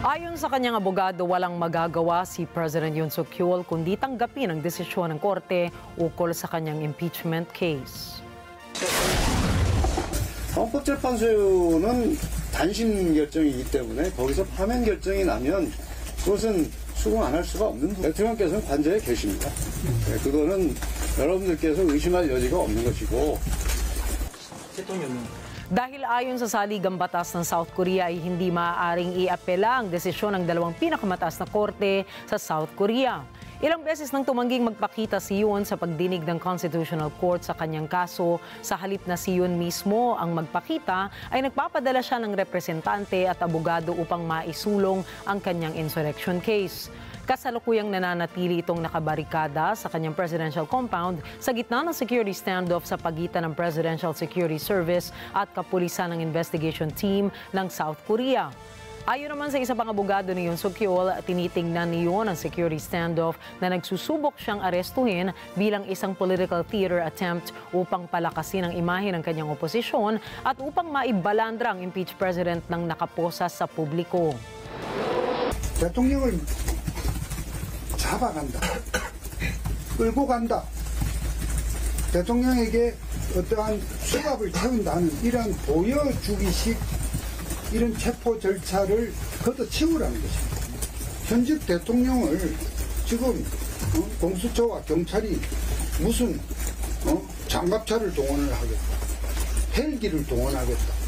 Ayon sa kanyang abogado, walang magagawa si President Yoon Suk-yeol kundi tanggapin ang desisyon ng korte ukol sa kanyang impeachment case. 헌법재판소는 단신 결정이기 때문에 거기서 파면 결정이 나면 그것은 수긍 안 할 수가 없는 부분. 대통령께서는 관저에 계십니다. 그거는 여러분들께서 의심할 여지가 없는 것이고. Dahil ayon sa saligang batas ng South Korea ay hindi maaaring iapela ang desisyon ng dalawang pinakamataas na korte sa South Korea. Ilang beses nang tumangging magpakita si Yoon sa pagdinig ng Constitutional Court sa kanyang kaso, sa halip na si Yoon mismo ang magpakita, ay nagpapadala siya ng representante at abogado upang maisulong ang kanyang insurrection case. Kasalukuyang nananatili itong nakabarikada sa kanyang presidential compound sa gitna ng security standoff sa pagitan ng Presidential Security Service at kapulisan ng investigation team ng South Korea. Ayon naman sa isa pang abogado ni Yoon Suk-yeol, tinitingnan ni Yoon ang security standoff na nagsusubok siyang arestuhin bilang isang political theater attempt upang palakasin ang imahe ng kanyang oposisyon at upang maibalandra ang impeached president ng nakaposa sa publiko. 대통령을 잡아간다. 끌고 간다. 대통령에게 어떠한 수갑을 채운다는 이러한 보여주기식 이런 체포 절차를 걷어치우라는 것입니다. 현직 대통령을 지금 공수처와 경찰이 무슨 장갑차를 동원을 하겠다. 헬기를 동원하겠다.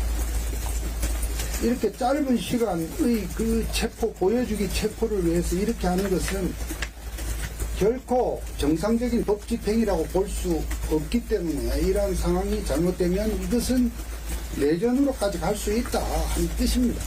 이렇게 짧은 시간의 그 체포, 보여주기 체포를 위해서 이렇게 하는 것은 결코 정상적인 법 집행이라고 볼 수 없기 때문에 이러한 상황이 잘못되면 이것은 내전으로까지 갈 수 있다 하는 뜻입니다.